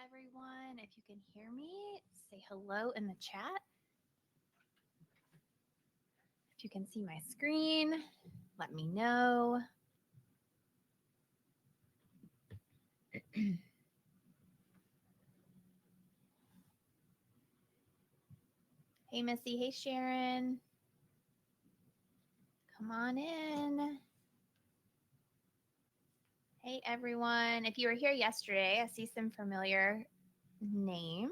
everyone. If you can hear me, say hello in the chat. If you can see my screen, let me know. Hey, Missy. Hey, Sharon. Come on in. Hey, everyone. If you were here yesterday, I see some familiar names.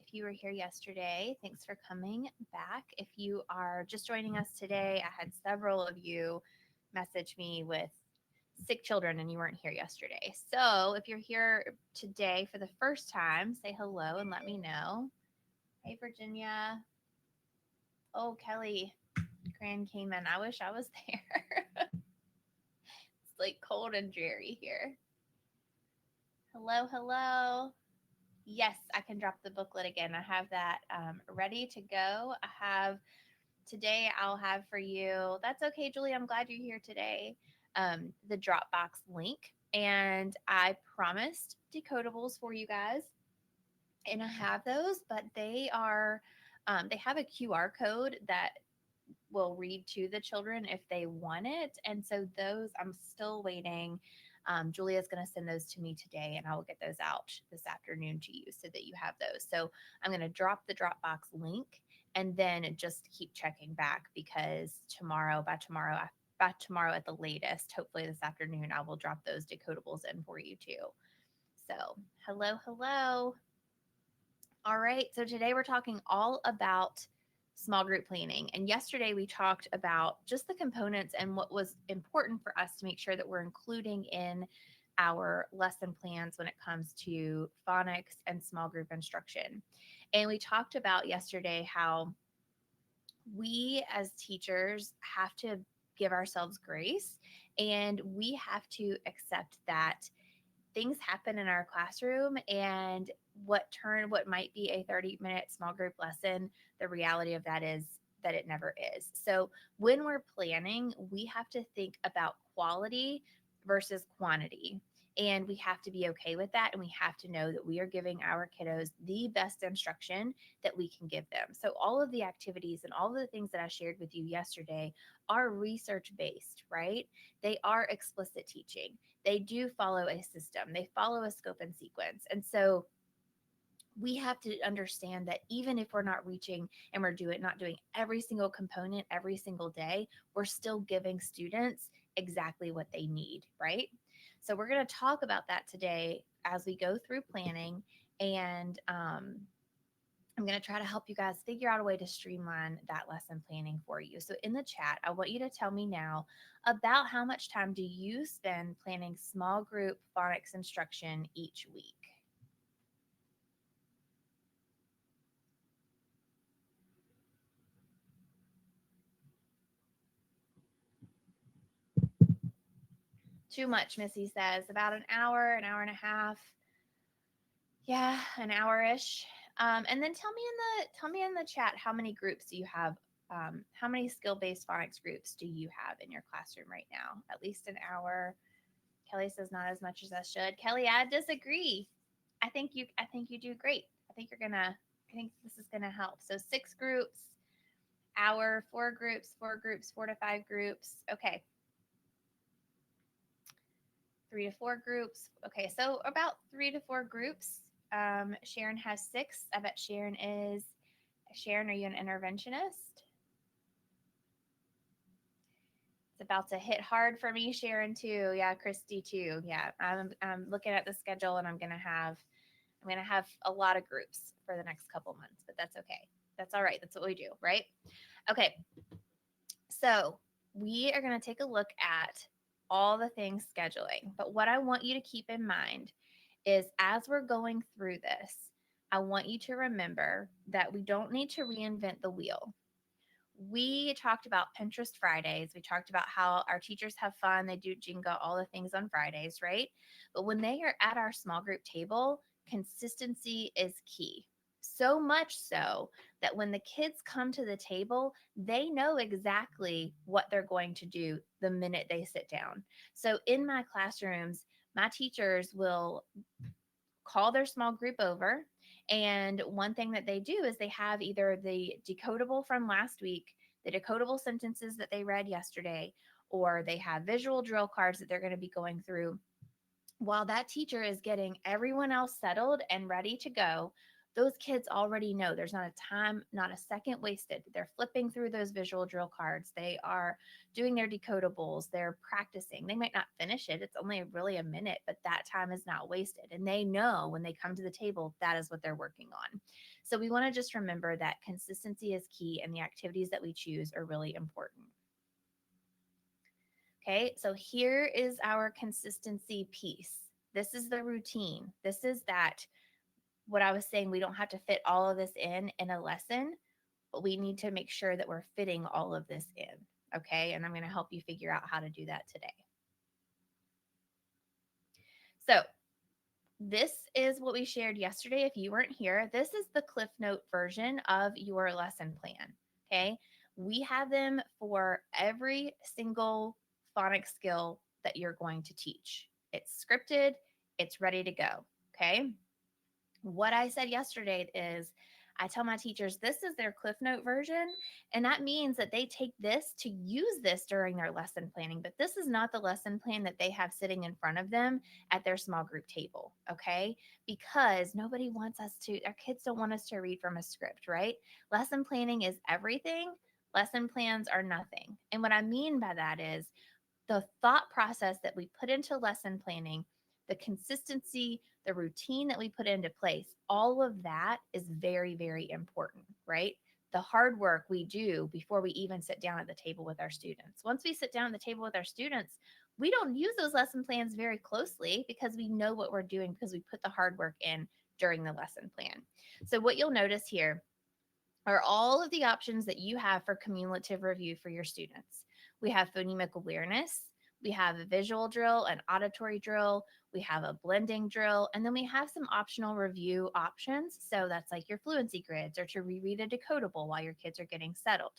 If you were here yesterday, thanks for coming back. If you are just joining us today, I had several of you message me with sick children and you weren't here yesterday. So if you're here today for the first time, say hello and let me know. Hey, Virginia. Oh, Kelly Grand came in. I wish I was there. It's like cold and dreary here. Hello, hello. Yes, I can drop the booklet again. I have that ready to go. Today I'll have for you. That's okay, Julie. I'm glad you're here today. The Dropbox link. And I promised decodables for you guys. And I have those, but they have a QR code that will read to the children if they want it. And so those I'm still waiting. Julia's going to send those to me today, and I will get those out this afternoon to you so that you have those. So I'm going to drop the Dropbox link and then just keep checking back because by tomorrow at the latest, hopefully this afternoon, I will drop those decodables in for you too. So hello, hello. All right. So today we're talking all about small group planning. And yesterday we talked about just the components and what was important for us to make sure that we're including in our lesson plans when it comes to phonics and small group instruction. And we talked about yesterday how we as teachers have to give ourselves grace and we have to accept that things happen in our classroom and what might be a 30-minute small group lesson, the reality of that is that it never is. So when we're planning, we have to think about quality versus quantity. And we have to be okay with that. And we have to know that we are giving our kiddos the best instruction that we can give them. So all of the activities and all of the things that I shared with you yesterday are research based, right? They are explicit teaching. They do follow a system. They follow a scope and sequence. And so we have to understand that even if we're not reaching and not doing every single component every single day, we're still giving students exactly what they need, right? So we're going to talk about that today as we go through planning, and I'm going to try to help you guys figure out a way to streamline that lesson planning for you. So in the chat, I want you to tell me now about how much time do you spend planning small group phonics instruction each week? Too much, Missy says. About an hour and a half. Yeah, an hour-ish. And then tell me in the chat how many groups do you have? How many skill-based phonics groups do you have in your classroom right now? At least an hour. Kelly says not as much as I should. Kelly, I disagree. I think you do great. I think this is gonna help. So 6 groups, hour, 4 groups, 4 to 5 groups. Okay. 3 to 4 groups. Okay, so about 3 to 4 groups. Sharon has 6. I bet Sharon, are you an interventionist? It's about to hit hard for me, Sharon, too. Yeah, Christy, too. Yeah, I'm looking at the schedule and I'm gonna have a lot of groups for the next couple months, but that's okay. That's all right. That's what we do, right? Okay. So we are going to take a look at all the things scheduling. But what I want you to keep in mind is as we're going through this, I want you to remember that we don't need to reinvent the wheel. We talked about Pinterest Fridays. We talked about how our teachers have fun. They do Jenga, all the things on Fridays, right? But when they are at our small group table, consistency is key. So much so that when the kids come to the table, they know exactly what they're going to do the minute they sit down. So in my classrooms, my teachers will call their small group over. And one thing that they do is they have either the decodable from last week, the decodable sentences that they read yesterday, or they have visual drill cards that they're going to be going through while that teacher is getting everyone else settled and ready to go. Those kids already know there's not a time, not a second wasted. They're flipping through those visual drill cards. They are doing their decodables. They're practicing. They might not finish it. It's only really a minute, but that time is not wasted. And they know when they come to the table, that is what they're working on. So we want to just remember that consistency is key and the activities that we choose are really important. Okay, so here is our consistency piece. This is the routine. This is that what I was saying. We don't have to fit all of this in a lesson, but we need to make sure that we're fitting all of this in. Okay, and I'm going to help you figure out how to do that today. So, this is what we shared yesterday. If you weren't here, this is the Cliff Note version of your lesson plan. Okay. We have them for every single phonics skill that you're going to teach. It's scripted, it's ready to go. Okay. What I said yesterday is I tell my teachers this is their Cliff Note version. And that means that they take this to use this during their lesson planning. But this is not the lesson plan that they have sitting in front of them at their small group table. Okay. Because nobody wants us to, our kids don't want us to read from a script, right? Lesson planning is everything. Lesson plans are nothing. And what I mean by that is the thought process that we put into lesson planning, the consistency, the routine that we put into place, all of that is very, very important, right? The hard work we do before we even sit down at the table with our students. Once we sit down at the table with our students, we don't use those lesson plans very closely because we know what we're doing because we put the hard work in during the lesson plan. So, what you'll notice here are all of the options that you have for cumulative review for your students. We have phonemic awareness, we have a visual drill, an auditory drill, we have a blending drill, and then we have some optional review options. So that's like your fluency grids or to reread a decodable while your kids are getting settled.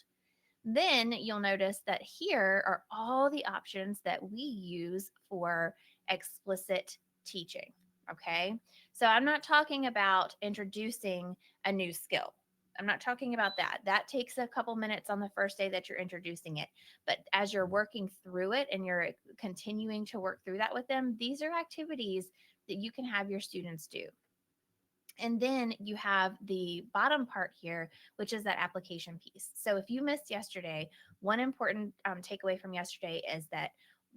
Then you'll notice that here are all the options that we use for explicit teaching. Okay. So I'm not talking about introducing a new skill. I'm not talking about that. That takes a couple minutes on the first day that you're introducing it. But as you're working through it and you're continuing to work through that with them, these are activities that you can have your students do. And then you have the bottom part here, which is that application piece. So if you missed yesterday, one important takeaway from yesterday is that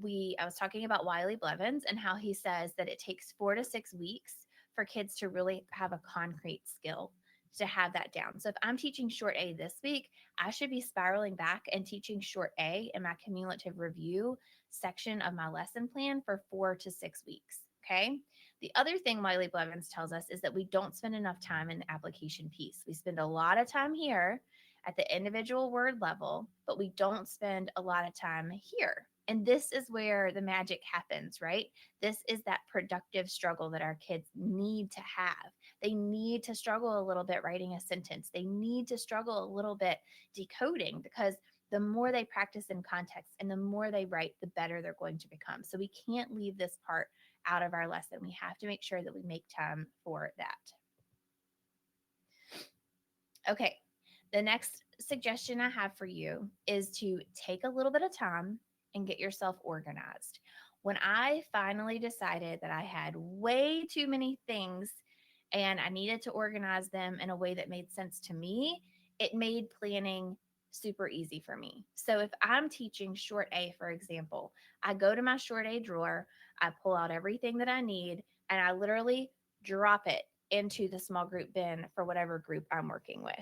I was talking about Wiley Blevins and how he says that it takes 4 to 6 weeks for kids to really have a concrete skill to have that down. So if I'm teaching short A this week, I should be spiraling back and teaching short A in my cumulative review section of my lesson plan for 4 to 6 weeks. Okay. The other thing Wiley Blevins tells us is that we don't spend enough time in the application piece. We spend a lot of time here at the individual word level, but we don't spend a lot of time here. And this is where the magic happens, right? This is that productive struggle that our kids need to have. They need to struggle a little bit writing a sentence. They need to struggle a little bit decoding because the more they practice in context and the more they write, the better they're going to become. So we can't leave this part out of our lesson. We have to make sure that we make time for that. Okay, the next suggestion I have for you is to take a little bit of time and get yourself organized. When I finally decided that I had way too many things and I needed to organize them in a way that made sense to me, it made planning super easy for me. So if I'm teaching short A, for example, I go to my short A drawer, I pull out everything that I need, and I literally drop it into the small group bin for whatever group I'm working with.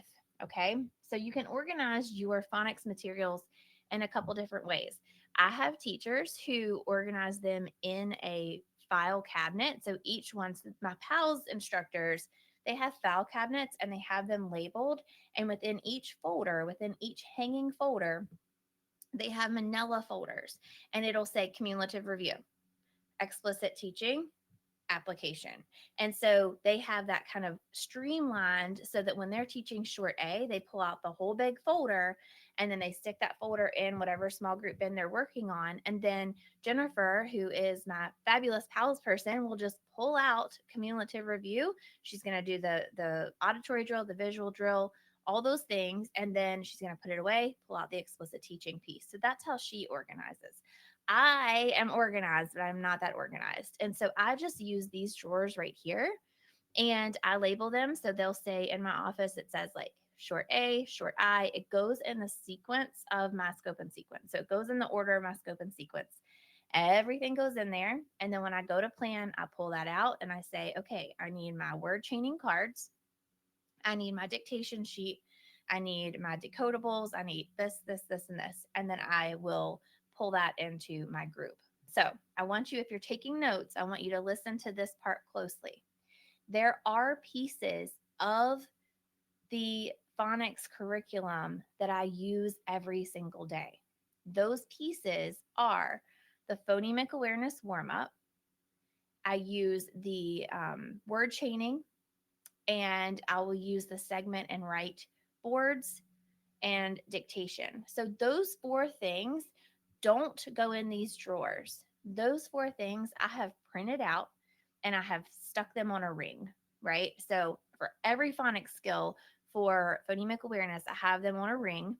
Okay. So you can organize your phonics materials in a couple different ways. I have teachers who organize them in a file cabinet. So each one's my PALS instructors, they have file cabinets and they have them labeled. And within each folder, within each hanging folder, they have manila folders and it'll say cumulative review, explicit teaching, application. And so they have that kind of streamlined so that when they're teaching short A, they pull out the whole big folder and then they stick that folder in whatever small group bin they're working on. And then Jennifer, who is my fabulous pals person, will just pull out cumulative review. She's going to do the auditory drill, the visual drill, all those things, and then she's going to put it away, pull out the explicit teaching piece. So that's how she organizes. I am organized, but I'm not that organized. And so I just use these drawers right here and I label them. So they'll say in my office, it says like short A, short I. It goes in the sequence of my scope and sequence. So it goes in the order of my scope and sequence. Everything goes in there. And then when I go to plan, I pull that out and I say, okay, I need my word chaining cards. I need my dictation sheet. I need my decodables. I need this, this, this, and this. And then I will pull that into my group. So I want you, if you're taking notes, I want you to listen to this part closely. There are pieces of the phonics curriculum that I use every single day. Those pieces are the phonemic awareness warm up. I use the word chaining, and I will use the segment and write boards and dictation. So those four things don't go in these drawers. Those four things I have printed out and I have stuck them on a ring, right? So for every phonics skill for phonemic awareness, I have them on a ring.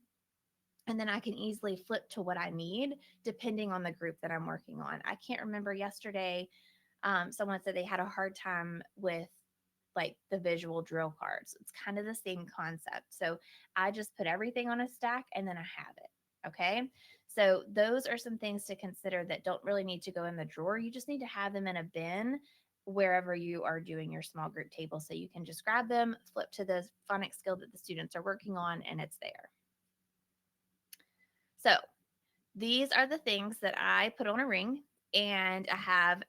And then I can easily flip to what I need depending on the group that I'm working on. I can't remember yesterday, someone said they had a hard time with like the visual drill cards. It's kind of the same concept. So I just put everything on a stack and then I have it. Okay. So those are some things to consider that don't really need to go in the drawer. You just need to have them in a bin wherever you are doing your small group table. So you can just grab them, flip to the phonics skill that the students are working on, and it's there. So these are the things that I put on a ring and I have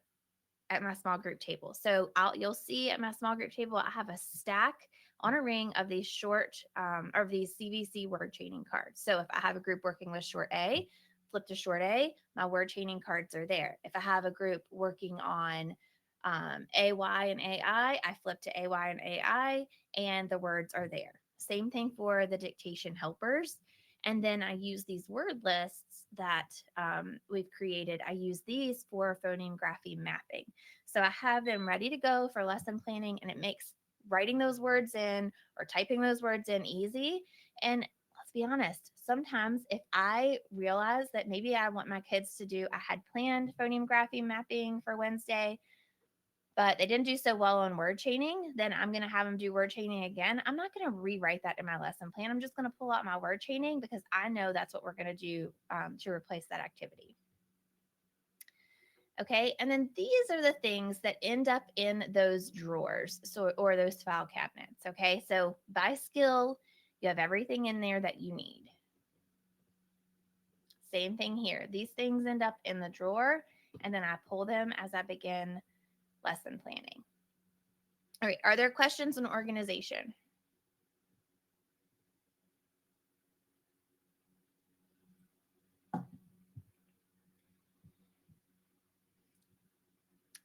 at my small group table. So you'll see at my small group table, I have a stack on a ring of these short of these CVC word chaining cards. So if I have a group working with short A, flip to short A, my word chaining cards are there. If I have a group working on AY and I flip to AY and AI, and the words are there. Same thing for the dictation helpers. And then I use these word lists that we've created. I use these for phoneme grapheme mapping. So I have them ready to go for lesson planning, and it makes writing those words in or typing those words in easy. And let's be honest, sometimes if I realize that maybe I want my kids to do, I had planned phoneme grapheme mapping for Wednesday, but they didn't do so well on word chaining, then I'm going to have them do word chaining again. I'm not going to rewrite that in my lesson plan. I'm just going to pull out my word chaining because I know that's what we're going to do to replace that activity. Okay, and then these are the things that end up in those drawers, or those file cabinets. Okay, so by skill, you have everything in there that you need. Same thing here. These things end up in the drawer, and then I pull them as I begin lesson planning. All right, are there questions on organization?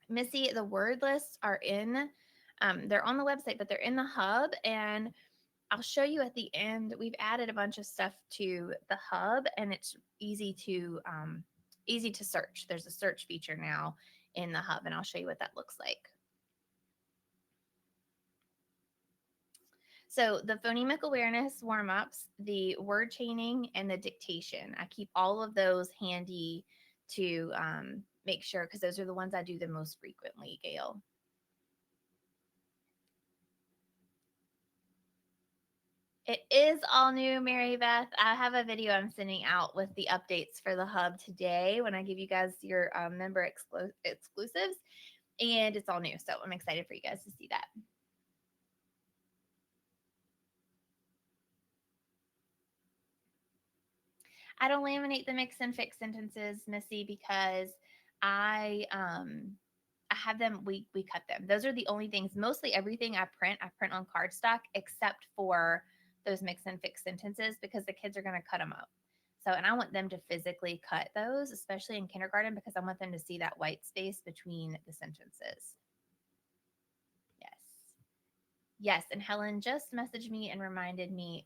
Missy, the word lists are in, they're on the website, but they're in the hub. And I'll show you at the end. We've added a bunch of stuff to the hub, and it's easy to search. There's a search feature now in the hub, and I'll show you what that looks like. So the phonemic awareness warm-ups, the word chaining, and the dictation. I keep all of those handy to make sure, because those are the ones I do the most frequently, Gail. It is all new, Mary Beth. I have a video I'm sending out with the updates for the hub today when I give you guys your member exclusives, and it's all new. So I'm excited for you guys to see that. I don't laminate the mix and fix sentences, Missy, because I have them, we cut them. Those are the only things. Mostly everything I print on cardstock except for those mix and fix sentences, because the kids are going to cut them up. So, and I want them to physically cut those, especially in kindergarten, because I want them to see that white space between the sentences. Yes. Yes, and Helen just messaged me and reminded me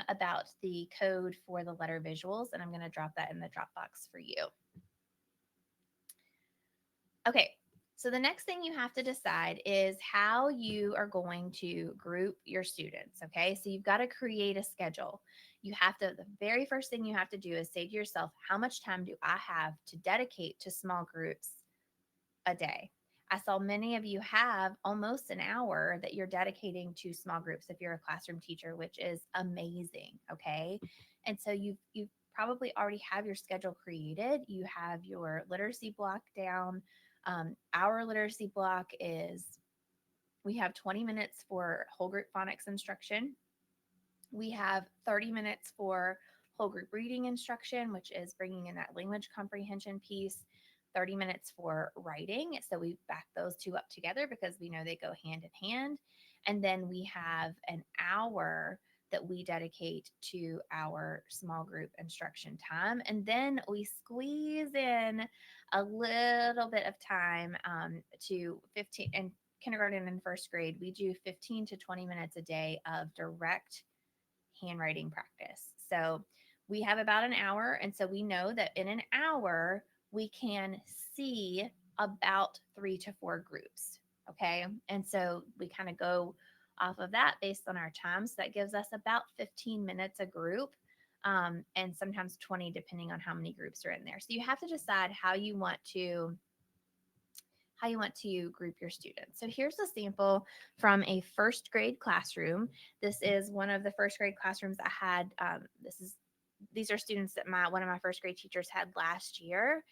about the code for the letter visuals, and I'm going to drop that in the Dropbox for you. Okay, so the next thing you have to decide is how you are going to group your students. Okay, so you've got to create a schedule. You have to, the very first thing you have to do is say to yourself, how much time do I have to dedicate to small groups a day? I saw many of you have almost an hour that you're dedicating to small groups if you're a classroom teacher, which is amazing. Okay. And so you've probably already have your schedule created. You have your literacy block down. Our literacy block is we have 20 minutes for whole group phonics instruction. We have 30 minutes for whole group reading instruction, which is bringing in that language comprehension piece, 30 minutes for writing. So we back those two up together because we know they go hand in hand. And then we have an hour that we dedicate to our small group instruction time. And then we squeeze in a little bit of time to 15 and kindergarten and first grade. We do 15 to 20 minutes a day of direct handwriting practice. So we have about an hour. And so we know that in an hour, we can see about 3 to 4 groups. Okay. And so we kind of go off of that based on our time. So that gives us about 15 minutes a group. And sometimes 20 depending on how many groups are in there. So you have to decide how you want to group your students. So here's a sample from a first grade classroom. This is one of the first grade classrooms I had. These are students that one of my first grade teachers had last year.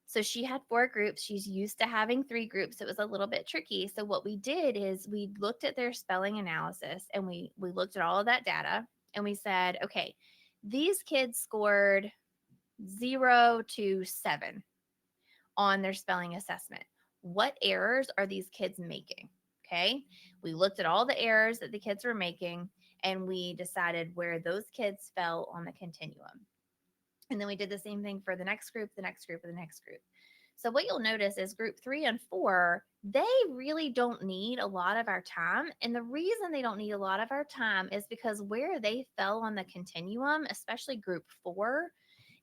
So she had 4 groups. She's used to having 3 groups. It was a little bit tricky. So what we did is we looked at their spelling analysis and we looked at all of that data and we said, okay, these kids scored 0 to 7 on their spelling assessment. What errors are these kids making? Okay. We looked at all the errors that the kids were making and we decided where those kids fell on the continuum. And then we did the same thing for the next group, the next group, and the next group. So what you'll notice is group 3 and 4, they really don't need a lot of our time. And the reason they don't need a lot of our time is because where they fell on the continuum, especially group 4,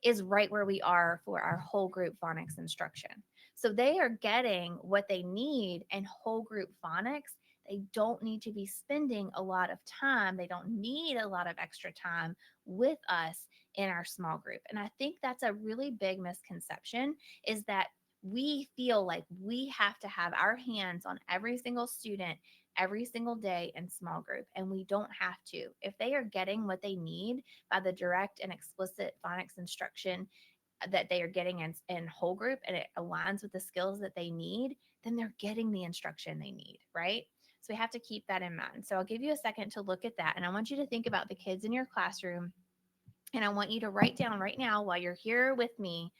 is right where we are for our whole group phonics instruction. So they are getting what they need in whole group phonics. They don't need to be spending a lot of time. They don't need a lot of extra time with us in our small group. And I think that's a really big misconception is that we feel like we have to have our hands on every single student every single day in small group, and we don't have to. If they are getting what they need by the direct and explicit phonics instruction that they are getting in whole group and it aligns with the skills that they need, then they're getting the instruction they need, right? So we have to keep that in mind. So I'll give you a second to look at that. And I want you to think about the kids in your classroom. And I want you to write down right now while you're here with me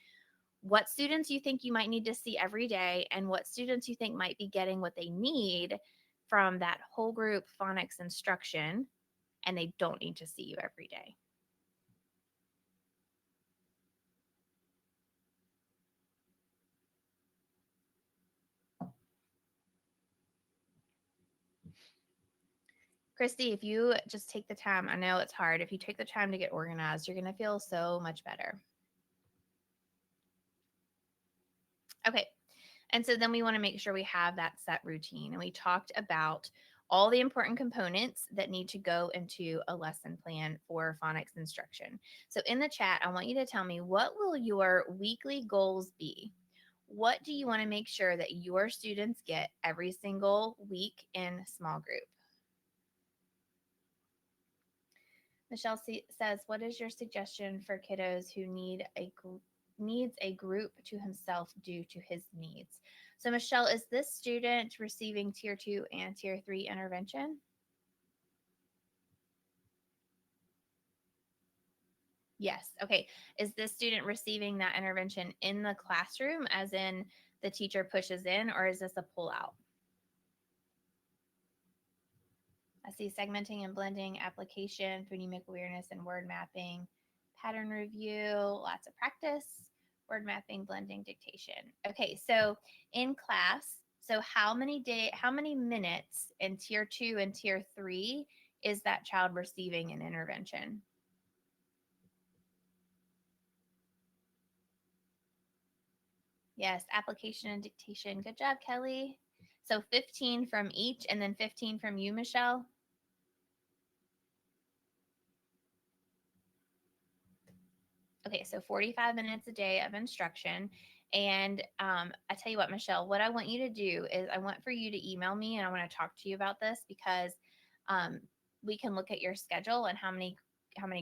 what students you think you might need to see every day and what students you think might be getting what they need from that whole group phonics instruction and they don't need to see you every day. Christy, if you just take the time, I know it's hard. If you take the time to get organized, you're going to feel so much better. Okay. And so then we want to make sure we have that set routine. And we talked about all the important components that need to go into a lesson plan for phonics instruction. So in the chat, I want you to tell me, what will your weekly goals be? What do you want to make sure that your students get every single week in small group? Michelle says, "What is your suggestion for kiddos who needs a group to himself due to his needs?" So, Michelle, is this student receiving tier 2 and tier 3 intervention? Yes. Okay. Is this student receiving that intervention in the classroom, as in the teacher pushes in, or is this a pull out? I see segmenting and blending, application, phonemic awareness, and word mapping, pattern review, lots of practice, word mapping, blending, dictation. Okay, so in class, So how many minutes in tier 2 and tier 3 is that child receiving an intervention? Yes, application and dictation. Good job, Kelly. So 15 from each and then 15 from you, Michelle. Okay, so 45 minutes a day of instruction. And I tell you what, Michelle, what I want you to do is I want for you to email me and I want to talk to you about this because um, we can look at your schedule and how many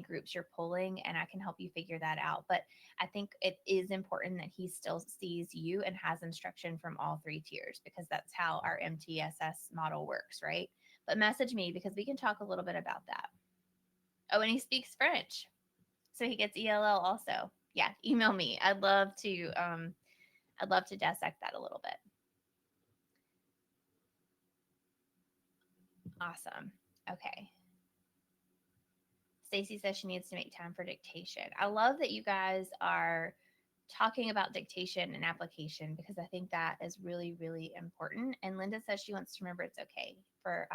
groups you're pulling and I can help you figure that out. But I think it is important that he still sees you and has instruction from all three tiers because that's how our MTSS model works, right? But message me because we can talk a little bit about that. Oh, and he speaks French. So he gets ELL also. Yeah, email me. I'd love to dissect that a little bit. Awesome. Okay. Stacy says she needs to make time for dictation. I love that you guys are talking about dictation and application because I think that is really, really important. And Linda says she wants to remember it's okay for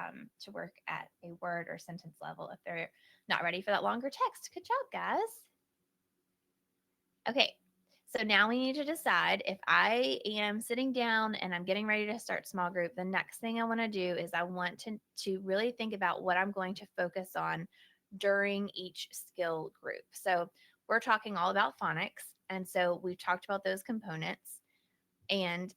to work at a word or sentence level if they're not ready for that longer text. Good job, guys. Okay, so now we need to decide if I am sitting down and I'm getting ready to start small group, the next thing I want to do is I want to really think about what I'm going to focus on during each skill group. So we're talking all about phonics. And so we've talked about those components. And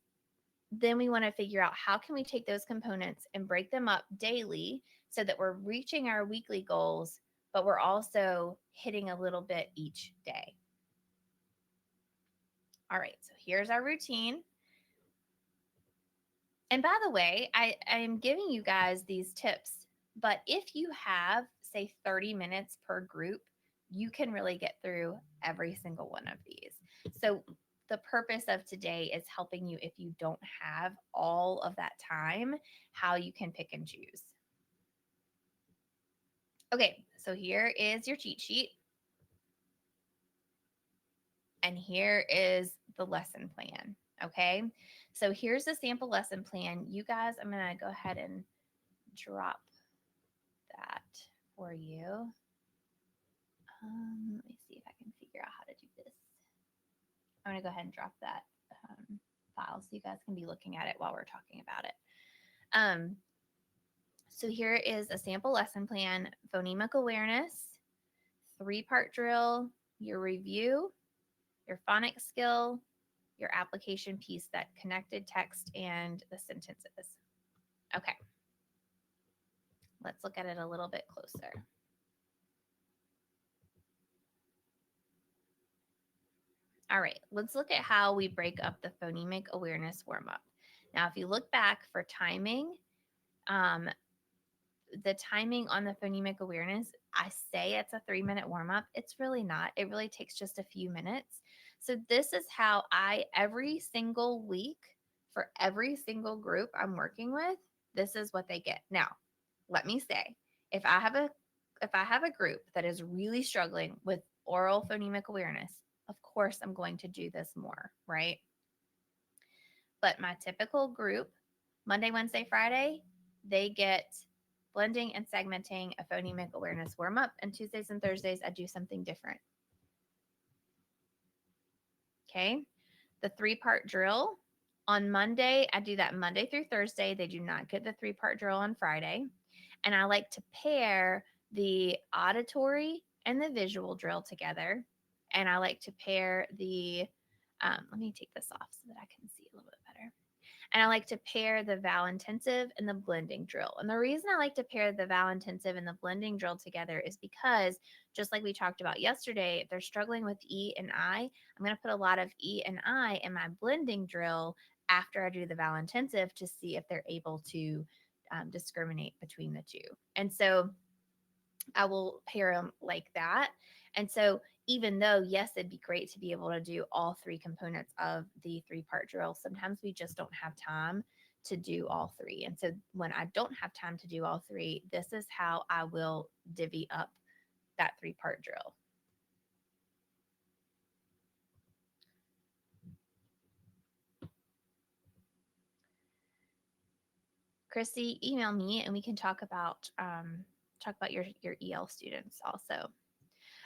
then we want to figure out how can we take those components and break them up daily so that we're reaching our weekly goals, but we're also hitting a little bit each day. All right, so here's our routine. And by the way, I'm giving you guys these tips, but if you have, say, 30 minutes per group, you can really get through every single one of these. So the purpose of today is helping you if you don't have all of that time, how you can pick and choose. Okay, so here is your cheat sheet. And here is the lesson plan. Okay, so here's the sample lesson plan. You guys, I'm going to go ahead and drop that for you. Let me see if I can figure out how to do this. I'm going to go ahead and drop that file so you guys can be looking at it while we're talking about it. Um, so here is a sample lesson plan, phonemic awareness, 3-part drill, your review, your phonics skill, your application piece, that connected text and the sentences. Okay, let's look at it a little bit closer. All right, let's look at how we break up the phonemic awareness warm up. Now, if you look back for timing, um, the timing on the phonemic awareness, I say it's a 3-minute warm up. It's really not. It really takes just a few minutes. So, this is how every single week for every single group I'm working with, this is what they get. Now, let me say, if I have a group that is really struggling with oral phonemic awareness, of course I'm going to do this more, right? But my typical group, Monday, Wednesday, Friday, they get blending and segmenting a phonemic awareness warm up, and Tuesdays and Thursdays I do something different. Okay? The 3-part drill on Monday, I do that Monday through Thursday. They do not get the 3-part drill on Friday. And I like to pair the auditory and the visual drill together. And I like to pair let me take this off so that I can see a little bit better. And I like to pair the vowel intensive and the blending drill. And the reason I like to pair the vowel intensive and the blending drill together is because, just like we talked about yesterday, if they're struggling with E and I, I'm going to put a lot of E and I in my blending drill after I do the vowel intensive to see if they're able to discriminate between the two. And so I will pair them like that. And so, even though, yes, it'd be great to be able to do all 3 components of the 3-part drill, sometimes we just don't have time to do all 3. And so, when I don't have time to do all 3, this is how I will divvy up that 3-part drill. Christy, email me and we can talk about your EL students also.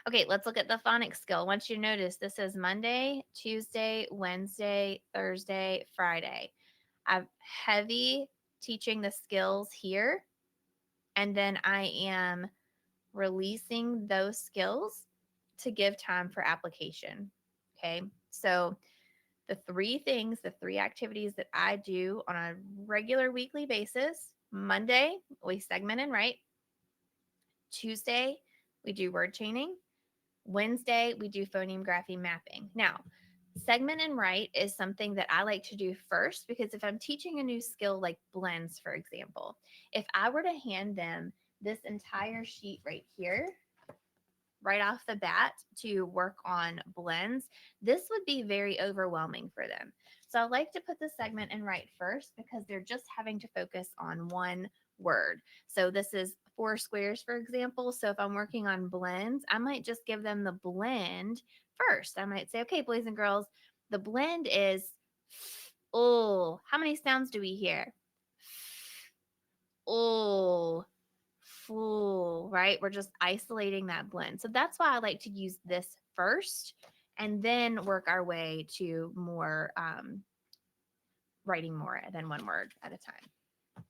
Okay, let's look at the phonics skill. I want you to notice this is Monday, Tuesday, Wednesday, Thursday, Friday. I've heavy teaching the skills here, and then I am releasing those skills to give time for application. Okay, so the three activities that I do on a regular weekly basis: Monday, we segment and write. Tuesday, we do word chaining. Wednesday, we do phoneme grapheme mapping. Now, segment and write is something that I like to do first because if I'm teaching a new skill like blends, for example, if I were to hand them this entire sheet right here, right off the bat to work on blends, this would be very overwhelming for them. So I like to put the segment and write first because they're just having to focus on one word. So this is 4 squares, for example. So if I'm working on blends, I might just give them the blend first. I might say, okay, boys and girls, the blend is oh. How many sounds do we hear? Oh, full, right? We're just isolating that blend. So that's why I like to use this first and then work our way to more writing more than one word at a time.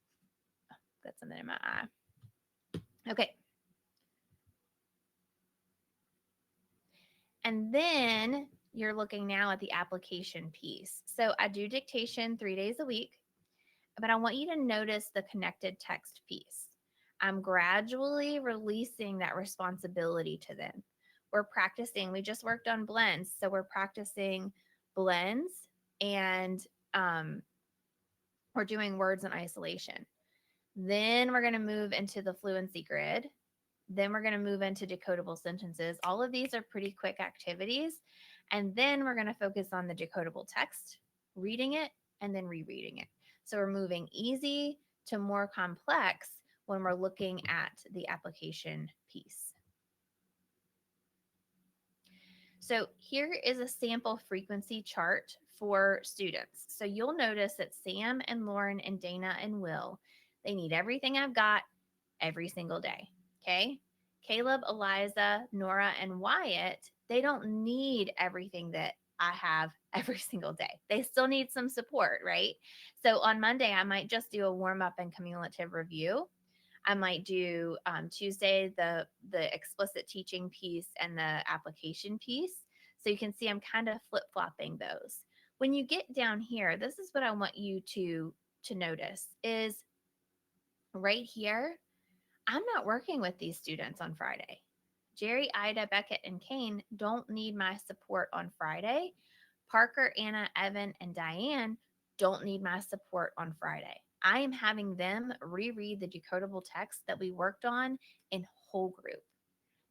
Got something in my eye. Okay. And then you're looking now at the application piece. So I do dictation 3 days a week, but I want you to notice the connected text piece. I'm gradually releasing that responsibility to them. We're practicing, we just worked on blends. So we're practicing blends and we're doing words in isolation. Then we're going to move into the fluency grid. Then we're going to move into decodable sentences. All of these are pretty quick activities. And then we're going to focus on the decodable text, reading it, and then rereading it. So we're moving easy to more complex when we're looking at the application piece. So here is a sample frequency chart for students. So you'll notice that Sam and Lauren and Dana and Will, they need everything I've got every single day. Okay. Caleb, Eliza, Nora, and Wyatt, they don't need everything that I have every single day. They still need some support, right? So on Monday, I might just do a warm up and cumulative review. I might do Tuesday the explicit teaching piece and the application piece. So you can see I'm kind of flip flopping those. When you get down here, this is what I want you to notice is right here. I'm not working with these students on Friday. Jerry, Ida, Beckett, and Kane don't need my support on Friday. Parker, Anna, Evan, and Diane don't need my support on Friday. I am having them reread the decodable text that we worked on in whole group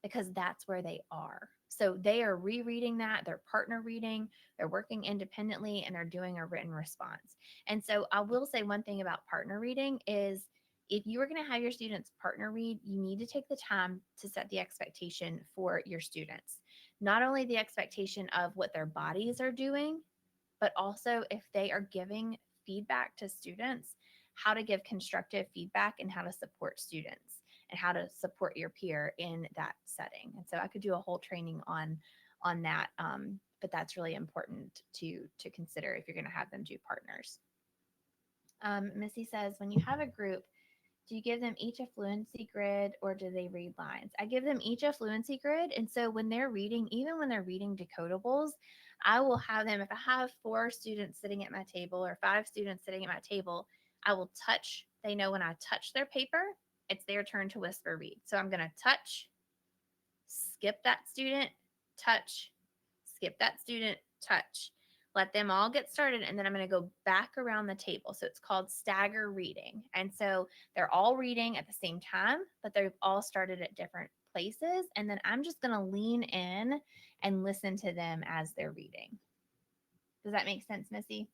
because that's where they are. So they are rereading that, they're partner reading, they're working independently, and they're doing a written response. And so I will say one thing about partner reading is if you are going to have your students partner read, you need to take the time to set the expectation for your students. Not only the expectation of what their bodies are doing, but also if they are giving feedback to students, how to give constructive feedback and how to support students and how to support your peer in that setting. And so I could do a whole training on that, but that's really important to consider if you're going to have them do partners. Missy says, when you have a group, do you give them each a fluency grid or do they read lines? I give them each a fluency grid. And so when they're reading, even when they're reading decodables, I will have them, if I have 4 students sitting at my table or 5 students sitting at my table, I will touch. They know when I touch their paper, it's their turn to whisper read. So I'm going to touch, skip that student, touch, skip that student, touch. Let them all get started, and then I'm going to go back around the table. So it's called stagger reading. And so they're all reading at the same time, but they've all started at different places. And then I'm just going to lean in and listen to them as they're reading. Does that make sense, Missy?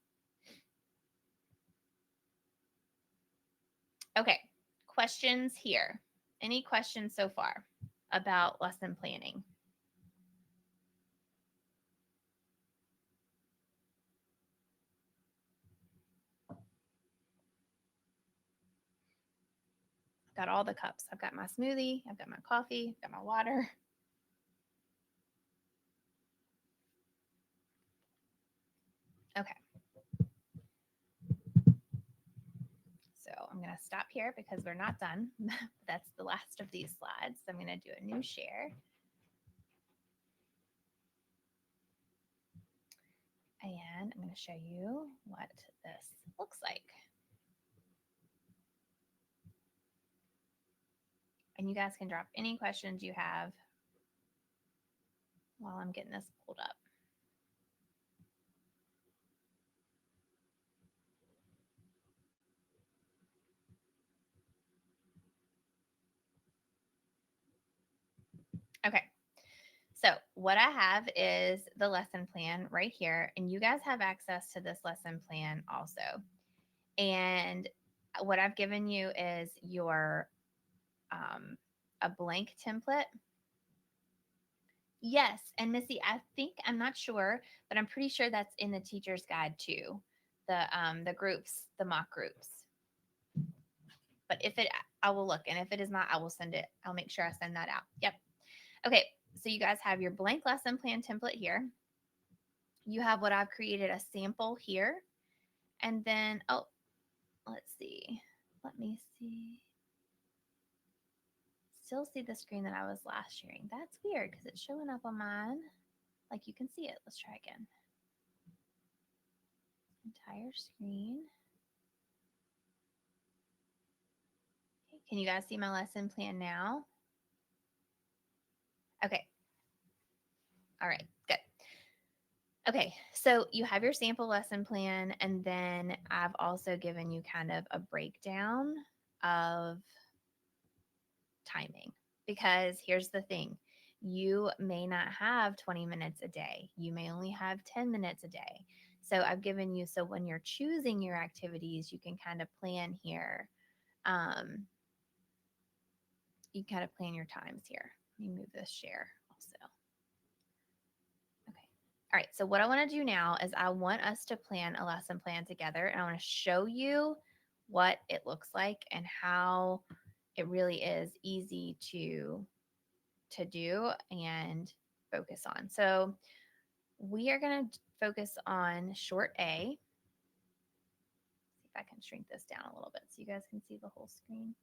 Okay, questions here. Any questions so far about lesson planning? Got all the cups. I've got my smoothie, I've got my coffee, I've got my water. Okay. So I'm going to stop here because we're not done. That's the last of these slides. So I'm going to do a new share. And I'm going to show you what this looks like. And you guys can drop any questions you have while I'm getting this pulled up. Okay. So what I have is the lesson plan right here, and you guys have access to this lesson plan also. And what I've given you is your a blank template. Yes, and Missy, I think I'm not sure, but I'm pretty sure that's in the teacher's guide too. The groups, the mock groups. But if it, I will look, and if it is not, I will send it. I'll make sure I send that out. Yep. Okay, so you guys have your blank lesson plan template here. You have what I've created a sample here, and then let's see. Let me see. Still see the screen that I was last sharing. That's weird because it's showing up on mine. Like you can see it. Let's try again. Entire screen. Okay, can you guys see my lesson plan now? Okay. All right, good. Okay, so you have your sample lesson plan, and then I've also given you kind of a breakdown of timing, because here's the thing. You may not have 20 minutes a day. You may only have 10 minutes a day. So I've given you, so when you're choosing your activities, you can kind of plan here. You kind of plan your times here. Let me move this share also. Okay. All right. So what I want to do now is I want us to plan a lesson plan together, and I want to show you what it looks like and how it really is easy to do and focus on. So we are going to focus on short A. See if I can shrink this down a little bit so you guys can see the whole screen.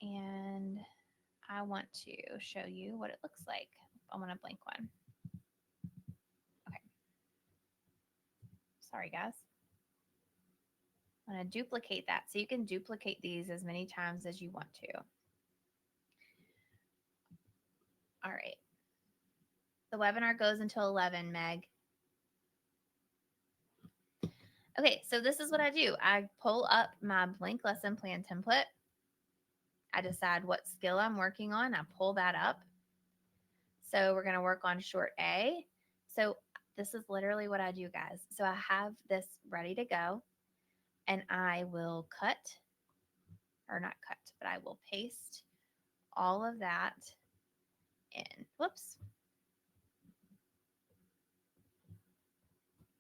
And I want to show you what it looks like. I want a blank one. Okay. Sorry, guys. I'm going to duplicate that. So you can duplicate these as many times as you want to. All right. The webinar goes until 11, Meg. Okay, so this is what I do. I pull up my blank lesson plan template. I decide what skill I'm working on. I pull that up. So we're going to work on short A. So this is literally what I do, guys. So I have this ready to go, and I will cut, or not cut, but I will paste all of that in. Whoops.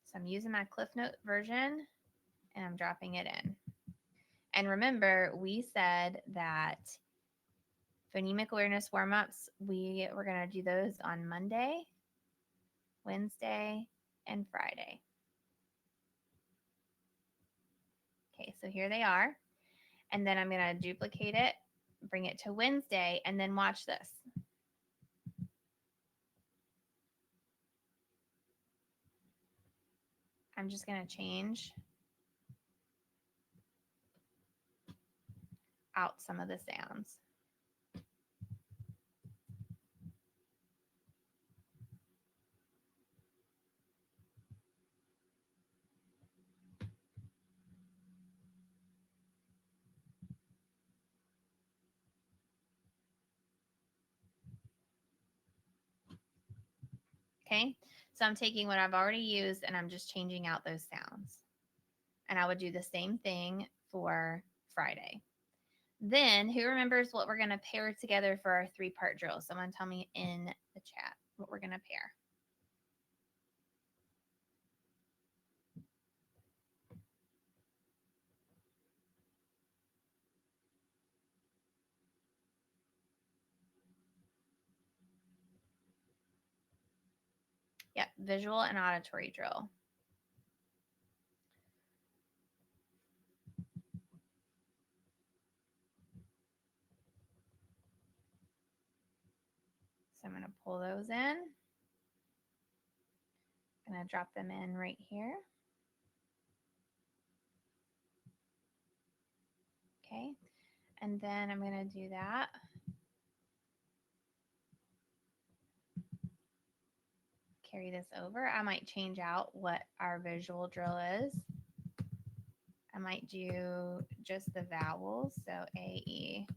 So I'm using my Cliff Note version, and I'm dropping it in. And remember, we said that phonemic awareness warm-ups, we were going to do those on Monday, Wednesday, and Friday. Okay, so here they are. And then I'm going to duplicate it, bring it to Wednesday, and then watch this. I'm just going to change out some of the sounds. Okay, so I'm taking what I've already used and I'm just changing out those sounds. And I would do the same thing for Friday. Then who remembers what we're going to pair together for our 3-part drill? Someone tell me in the chat what we're going to pair. Yep, visual and auditory drill. So I'm going to pull those in. I'm going to drop them in right here. Okay. And then I'm going to do that. Carry this over. I might change out what our visual drill is. I might do just the vowels. So A, E.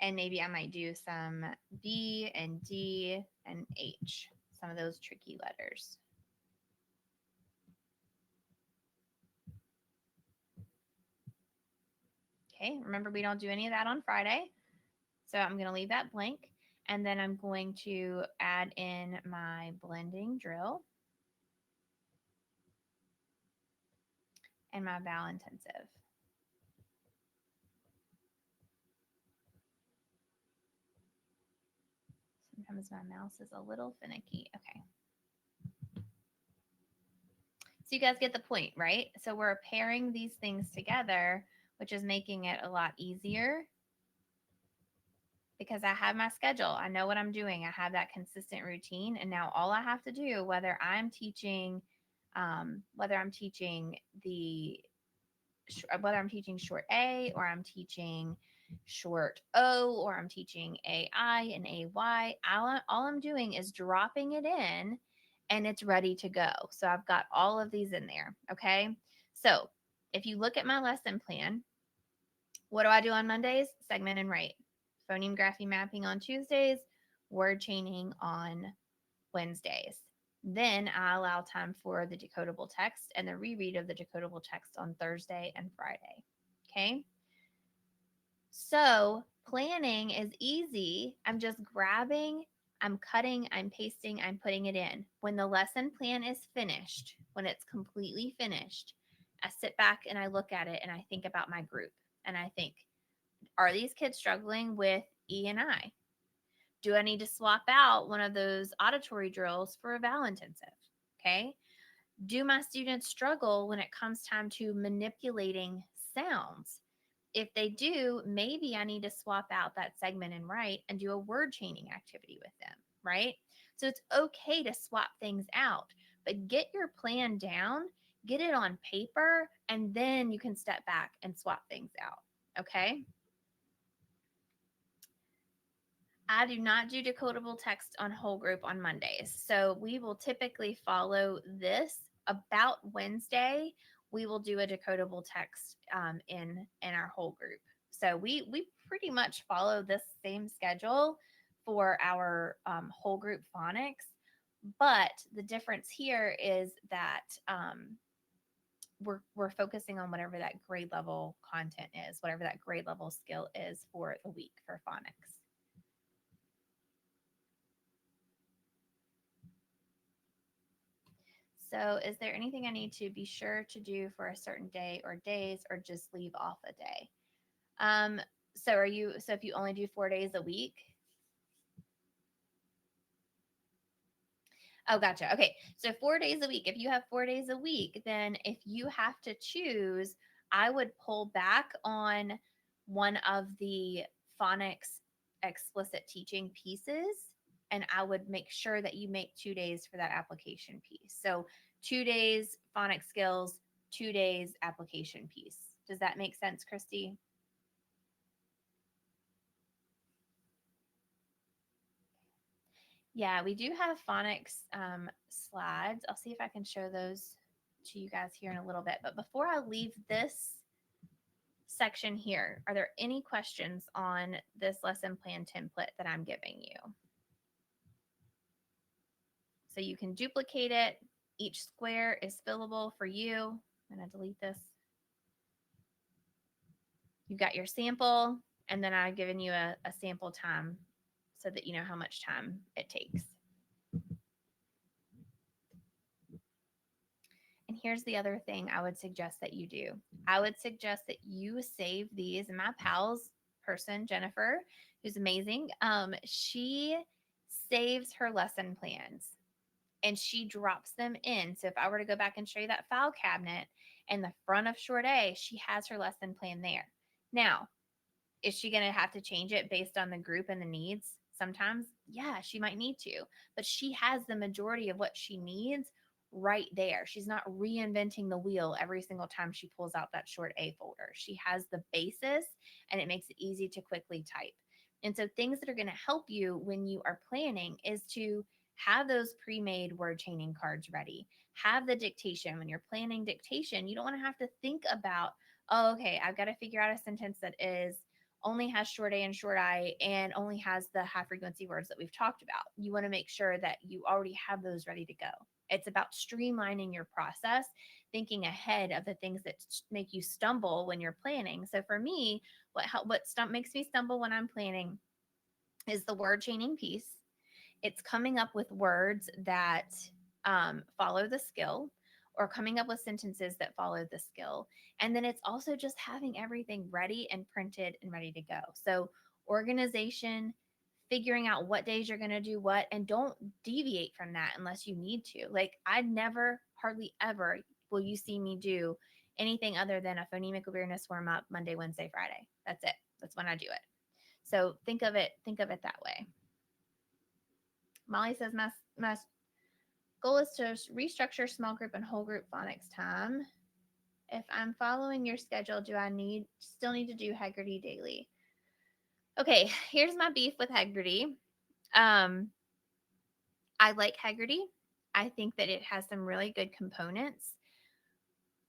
And maybe I might do some B and D and H, some of those tricky letters. Okay, remember we don't do any of that on Friday. So I'm going to leave that blank. And then I'm going to add in my blending drill and my vowel intensive. Sometimes my mouse is a little finicky. Okay. So you guys get the point, right? So we're pairing these things together, which is making it a lot easier because I have my schedule. I know what I'm doing. I have that consistent routine. And now all I have to do, whether I'm teaching the whether I'm teaching short A or I'm teaching short O or I'm teaching AI and AY, all I'm doing is dropping it in and it's ready to go. So I've got all of these in there. Okay. So if you look at my lesson plan, what do I do on Mondays? Segment and write. Phoneme grapheme mapping on Tuesdays, word chaining on Wednesdays. Then I allow time for the decodable text and the reread of the decodable text on Thursday and Friday. Okay. So planning is easy. I'm just grabbing, I'm cutting, I'm pasting, I'm putting it in. When the lesson plan is finished, when it's completely finished, I sit back and I look at it and I think about my group and I think, are these kids struggling with E and I? Do I need to swap out one of those auditory drills for a vowel intensive? Okay. Do my students struggle when it comes time to manipulating sounds? If they do, maybe I need to swap out that segment and write and do a word chaining activity with them, right? So it's okay to swap things out, but get your plan down, get it on paper, and then you can step back and swap things out. Okay. I do not do decodable text on whole group on Mondays. So we will typically follow this about Wednesday. We will do a decodable text in our whole group. So we pretty much follow this same schedule for our whole group phonics. But the difference here is that we're focusing on whatever that grade level content is, whatever that grade level skill is for the week for phonics. So is there anything I need to be sure to do for a certain day or days or just leave off a day? So if you only do 4 days a week? Oh, gotcha. Okay. So 4 days a week. If you have 4 days a week, then if you have to choose, I would pull back on one of the phonics explicit teaching pieces and I would make sure that you make 2 days for that application piece. So 2 days phonics skills, 2 days application piece. Does that make sense, Christy? Yeah, we do have phonics slides. I'll see if I can show those to you guys here in a little bit. But before I leave this section here, are there any questions on this lesson plan template that I'm giving you? So you can duplicate it. Each square is fillable for you. I'm going to delete this. You've got your sample, and then I've given you a sample time so that you know how much time it takes. And here's the other thing I would suggest that you do. I would suggest that you save these, and my pals person, Jennifer, who's amazing. She saves her lesson plans and she drops them in. So if I were to go back and show you that file cabinet in the front of short A, she has her lesson plan there. Now, is she going to have to change it based on the group and the needs? Sometimes, yeah, she might need to, but she has the majority of what she needs right there. She's not reinventing the wheel every single time she pulls out that short A folder. She has the basis and it makes it easy to quickly type. And so, things that are going to help you when you are planning is to have those pre made word chaining cards ready. Have the dictation. When you're planning dictation, you don't want to have to think about, oh, okay, I've got to figure out a sentence that is only has short A and short I and only has the high frequency words that we've talked about. You want to make sure that you already have those ready to go. It's about streamlining your process, thinking ahead of the things that make you stumble when you're planning. So for me, makes me stumble when I'm planning is the word chaining piece. It's coming up with words that follow the skill or coming up with sentences that follow the skill. And then it's also just having everything ready and printed and ready to go. So, organization, figuring out what days you're going to do what, and don't deviate from that unless you need to. Like, I never, hardly ever will you see me do anything other than a phonemic awareness warm up Monday, Wednesday, Friday. That's it. That's when I do it. So think of it that way. Molly says my goal is to restructure small group and whole group phonics time. If I'm following your schedule, do I still need to do Haggerty daily? Okay, here's my beef with Haggerty. Um, I like Haggerty. I think that it has some really good components,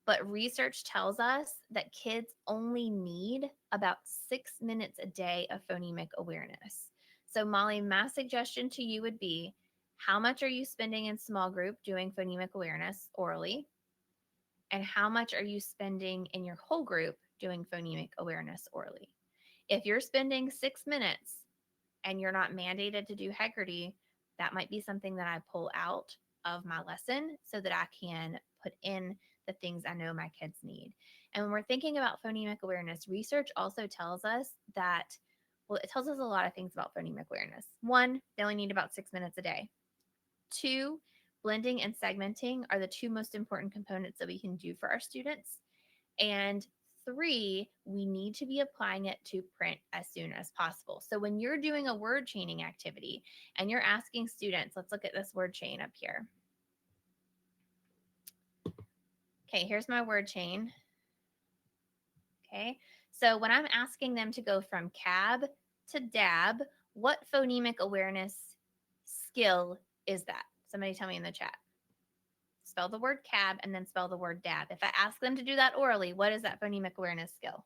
but research tells us that kids only need about 6 minutes a day of phonemic awareness. So, Molly, my suggestion to you would be, how much are you spending in small group doing phonemic awareness orally? And how much are you spending in your whole group doing phonemic awareness orally? If you're spending 6 minutes and you're not mandated to do Haggerty, that might be something that I pull out of my lesson so that I can put in the things I know my kids need. And when we're thinking about phonemic awareness, research also tells us that, well, it tells us a lot of things about phonemic awareness. One, they only need about 6 minutes a day. Two, blending and segmenting are the two most important components that we can do for our students. And three, we need to be applying it to print as soon as possible. So when you're doing a word chaining activity and you're asking students, let's look at this word chain up here. Okay, here's my word chain. Okay, so when I'm asking them to go from cab to dab, what phonemic awareness skill is that? Somebody tell me in the chat. Spell the word cab and then spell the word dab. If I ask them to do that orally, what is that phonemic awareness skill?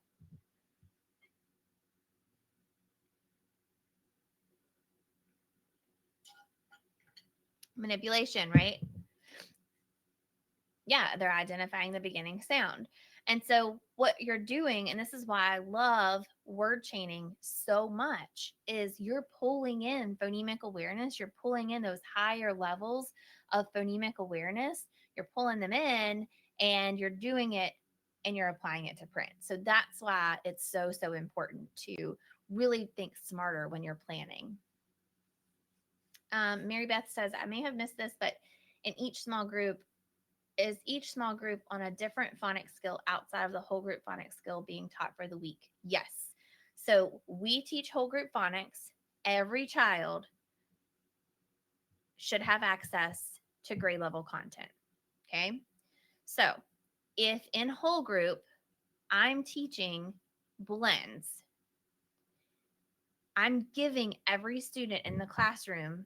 Manipulation, right? Yeah, they're identifying the beginning sound. And so, what you're doing, and this is why I love word chaining so much, is you're pulling in phonemic awareness. You're pulling in those higher levels of phonemic awareness. You're pulling them in and you're doing it and you're applying it to print. So, that's why it's so, so important to really think smarter when you're planning. Mary Beth says, I may have missed this, but in each small group, is each small group on a different phonics skill outside of the whole group phonics skill being taught for the week? Yes. So we teach whole group phonics. Every child should have access to grade level content. Okay. So if in whole group I'm teaching blends, I'm giving every student in the classroom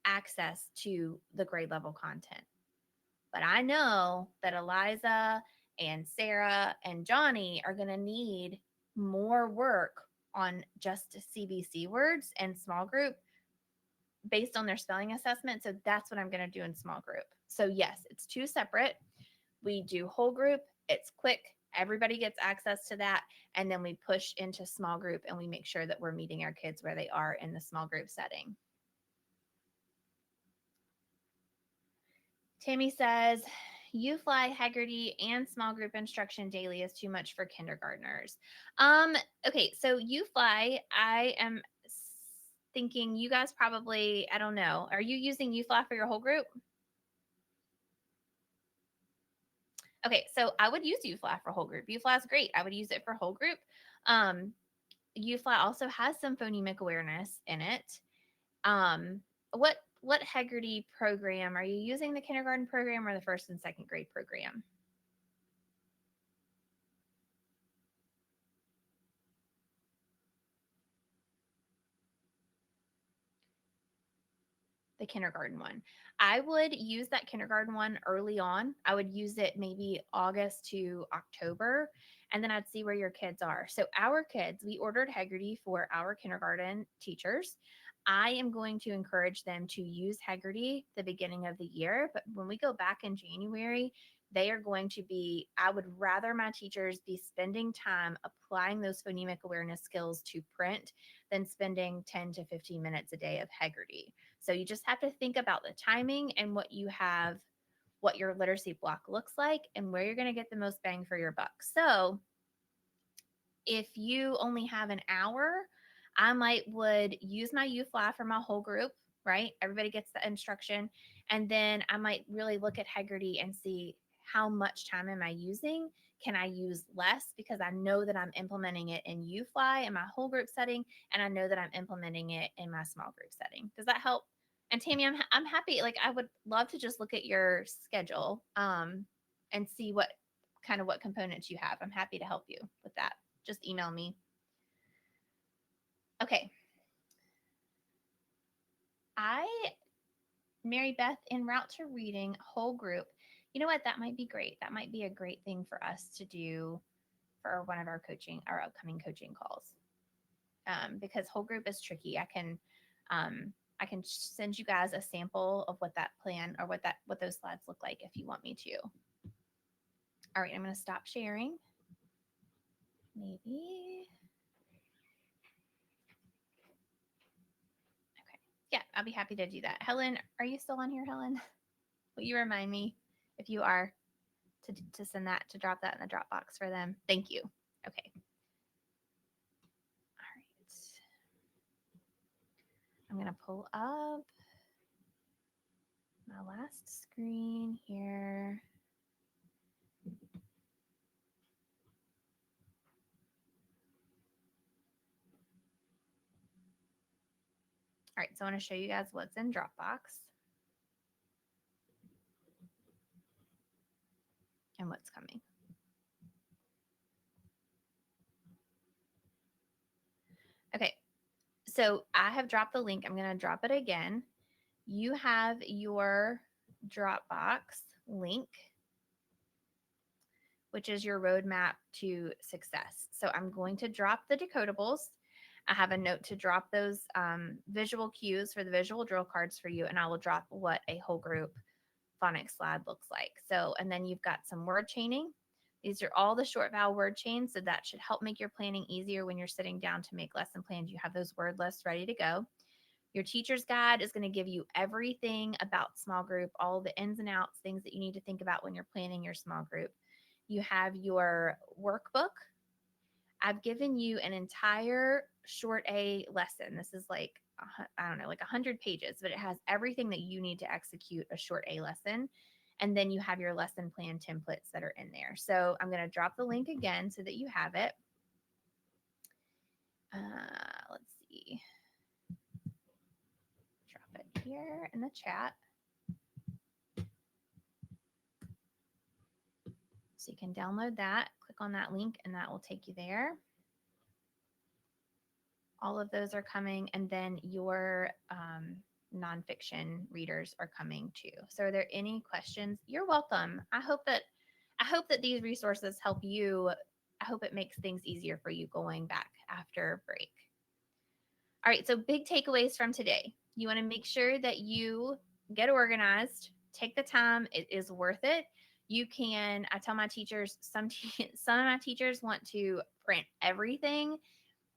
access to the grade level content. But I know that Eliza and Sarah and Johnny are going to need more work on just CBC words and small group based on their spelling assessment. So that's what I'm going to do in small group. So, yes, it's two separate. We do whole group, it's quick. Everybody gets access to that. And then we push into small group and we make sure that we're meeting our kids where they are in the small group setting. Tammy says, You fly Haggerty and small group instruction daily is too much for kindergartners. Okay, so you fly. I am thinking you guys probably, I don't know. Are you using you fly for your whole group? Okay, so I would use U fly for whole group. U fly is great. I would use it for whole group. Um, U fly also has some phonemic awareness in it. Um, what Haggerty program are you using? The kindergarten program or the first and second grade program? The kindergarten one. I would use that kindergarten one early on. I would use it maybe August to October, and then I'd see where your kids are. So, our kids, we ordered Haggerty for our kindergarten teachers. I am going to encourage them to use Haggerty the beginning of the year, but when we go back in January, they are going to be, I would rather my teachers be spending time applying those phonemic awareness skills to print than spending 10 to 15 minutes a day of Haggerty. So you just have to think about the timing and what you have, what your literacy block looks like, and where you're going to get the most bang for your buck. So if you only have an hour, I might would use my U fly for my whole group, right? Everybody gets the instruction. And then I might really look at Haggerty and see how much time am I using? Can I use less? Because I know that I'm implementing it in U fly in my whole group setting, and I know that I'm implementing it in my small group setting. Does that help? And Tammy, I'm happy. Like I would love to just look at your schedule and see what kind of what components you have. I'm happy to help you with that. Just email me. Okay. I, Mary Beth, en route to reading whole group. You know what? That might be great. That might be a great thing for us to do for one of our upcoming coaching calls. Because whole group is tricky. Um, I can send you guys a sample of what that plan or what those slides look like if you want me to. All right, I'm going to stop sharing. Maybe. Okay. Yeah, I'll be happy to do that. Helen, are you still on here, Helen? Will you remind me if you are to send that to drop that in the Dropbox for them? Thank you. Okay. All right. I'm gonna pull up my last screen here. All right, so I want to show you guys what's in Dropbox and what's coming. Okay, so I have dropped the link. I'm going to drop it again. You have your Dropbox link, which is your roadmap to success. So I'm going to drop the decodables. I have a note to drop those visual cues for the visual drill cards for you, and I will drop what a whole group phonics slide looks like. So, and then you've got some word chaining. These are all the short vowel word chains, so that should help make your planning easier when you're sitting down to make lesson plans. You have those word lists ready to go. Your teacher's guide is going to give you everything about small group, all the ins and outs, things that you need to think about when you're planning your small group. You have your workbook. I've given you an entire short A lesson. This is like, I don't know, like 100 pages, but it has everything that you need to execute a short A lesson. And then you have your lesson plan templates that are in there. So I'm going to drop the link again so that you have it. Let's see. Drop it here in the chat. So you can download that, click on that link, and that will take you there. All of those are coming, and then your nonfiction readers are coming too. So are there any questions? You're welcome. I hope that these resources help you. I hope it makes things easier for you going back after break. All right, so big takeaways from today. You want to make sure that you get organized, take the time, it is worth it. You can, I tell my teachers, some of my teachers want to print everything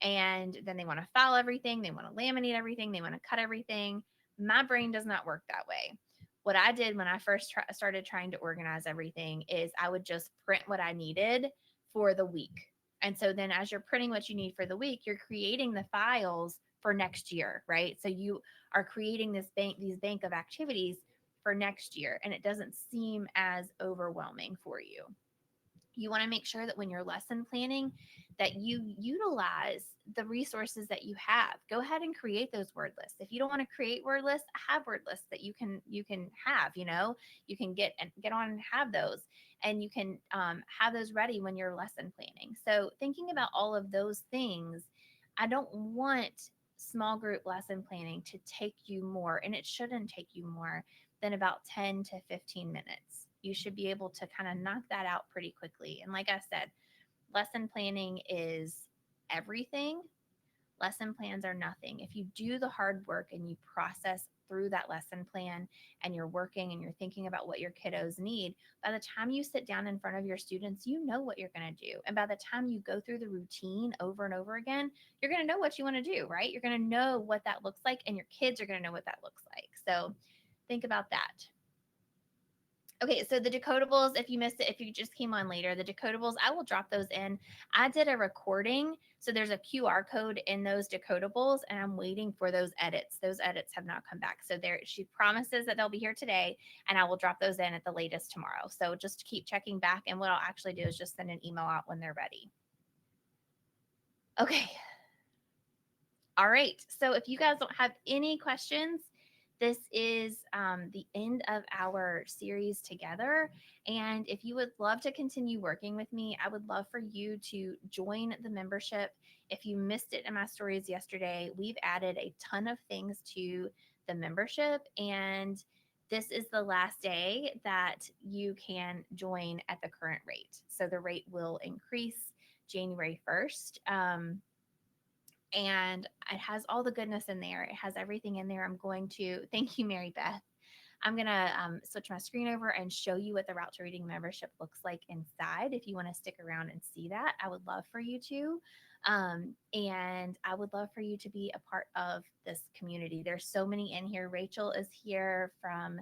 and then they want to file everything, they want to laminate everything, they want to cut everything. My brain does not work that way. what I did when I first started trying to organize everything is I would just print what I needed for the week. And so then as you're printing what you need for the week, you're creating the files for next year, right? So you are creating these bank of activities for next year, and it doesn't seem as overwhelming for you. You want to make sure that when you're lesson planning that you utilize the resources that you have. Go ahead and create those word lists. If you don't want to create word lists, have word lists that you can have, you can get on and have those, and you can have those ready when you're lesson planning. So thinking about all of those things, I don't want small group lesson planning to take you more, and it shouldn't take you more than about 10 to 15 minutes. You should be able to kind of knock that out pretty quickly. And like I said, lesson planning is everything. Lesson plans are nothing. If you do the hard work and you process through that lesson plan and you're working and you're thinking about what your kiddos need, by the time you sit down in front of your students, you know what you're going to do. And by the time you go through the routine over and over again, you're going to know what you want to do, right? You're going to know what that looks like, and your kids are going to know what that looks like. So think about that. Okay, so the decodables, if you missed it, if you just came on later, the decodables, I will drop those in. I did a recording, so there's a QR code in those decodables, and I'm waiting for those edits. Those edits have not come back. So there, she promises that they'll be here today, and I will drop those in at the latest tomorrow. So just keep checking back, and what I'll actually do is just send an email out when they're ready. Okay, all right. So if you guys don't have any questions, this is the end of our series together. And if you would love to continue working with me, I would love for you to join the membership. If you missed it in my stories yesterday, we've added a ton of things to the membership. And this is the last day that you can join at the current rate. So the rate will increase January 1st. And it has all the goodness in there. It has everything in there. I'm going to thank you, Mary Beth. I'm going to switch my screen over and show you what the Route to Reading membership looks like inside. If you want to stick around and see that, I would love for you to. And I would love for you to be a part of this community. There's so many in here. Rachel is here from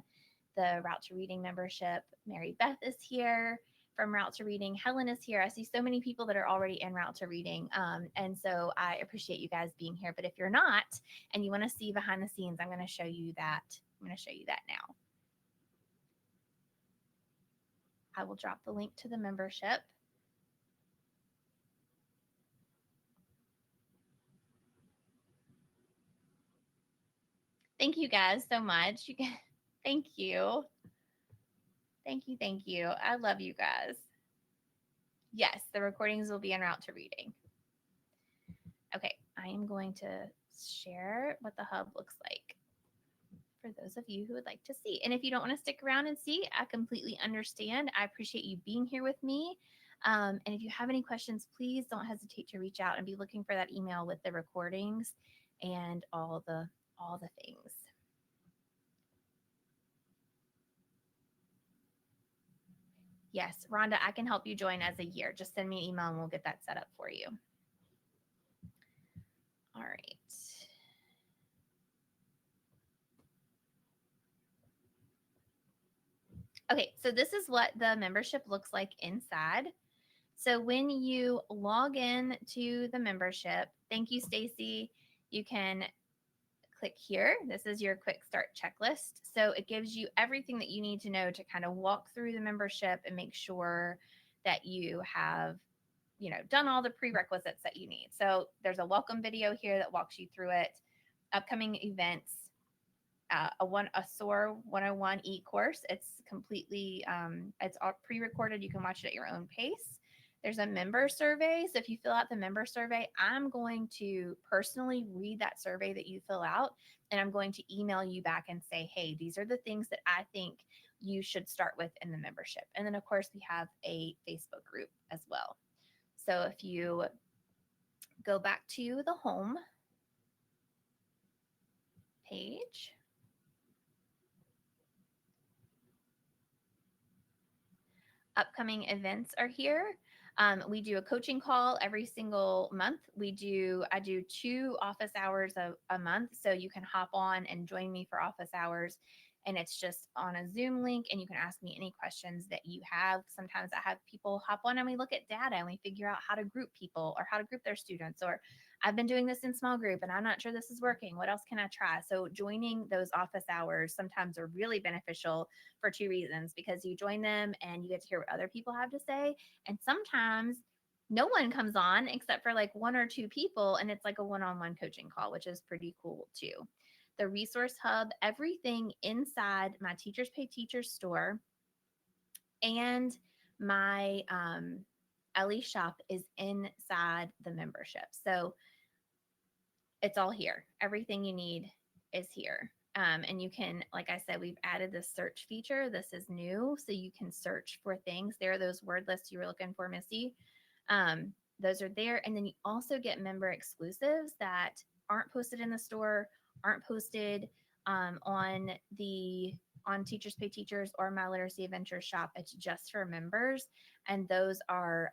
the Route to Reading membership. Mary Beth is here from Route to Reading. Helen is here. I see so many people that are already in Route to Reading. And so I appreciate you guys being here. But if you're not and you want to see behind the scenes, I'm going to show you that. I'm going to show you that now. I will drop the link to the membership. Thank you guys so much. Thank you. Thank you. Thank you. I love you guys. Yes, the recordings will be en route to reading. Okay, I am going to share what the hub looks like for those of you who would like to see. And if you don't want to stick around and see, I completely understand. I appreciate you being here with me. And if you have any questions, please don't hesitate to reach out and be looking for that email with the recordings and all the things. Yes, Rhonda, I can help you join as a year. Just send me an email and we'll get that set up for you. All right. Okay, so this is what the membership looks like inside. So when you log in to the membership, thank you, Stacy. You can click here. This is your quick start checklist. So it gives you everything that you need to know to kind of walk through the membership and make sure that you have, done all the prerequisites that you need. So there's a welcome video here that walks you through it, upcoming events, a SOAR 101 e-course. It's completely, it's all pre-recorded. You can watch it at your own pace. There's a member survey. So if you fill out the member survey, I'm going to personally read that survey that you fill out, and I'm going to email you back and say, hey, these are the things that I think you should start with in the membership. And then, of course, we have a Facebook group as well. So if you go back to the home page, upcoming events are here. We do a coaching call every single month. I do 2 office hours a month. So you can hop on and join me for office hours. and it's just on a Zoom link, and you can ask me any questions that you have. Sometimes I have people hop on and we look at data and we figure out how to group people or how to group their students, or I've been doing this in small group and I'm not sure this is working. What else can I try? So joining those office hours sometimes are really beneficial for two reasons, because you join them and you get to hear what other people have to say. And sometimes no one comes on except for like one or two people, and it's like a one-on-one coaching call, which is pretty cool too. The resource hub, everything inside my Teachers Pay Teachers store and my Ellie shop is inside the membership. So it's all here. Everything you need is here. And you can, like I said, we've added this search feature. This is new. So you can search for things. There are those word lists you were looking for, Missy. Those are there. And then you also get member exclusives that aren't posted in the store, aren't posted on the on Teachers Pay Teachers or My Literacy Adventure shop. It's just for members. And those are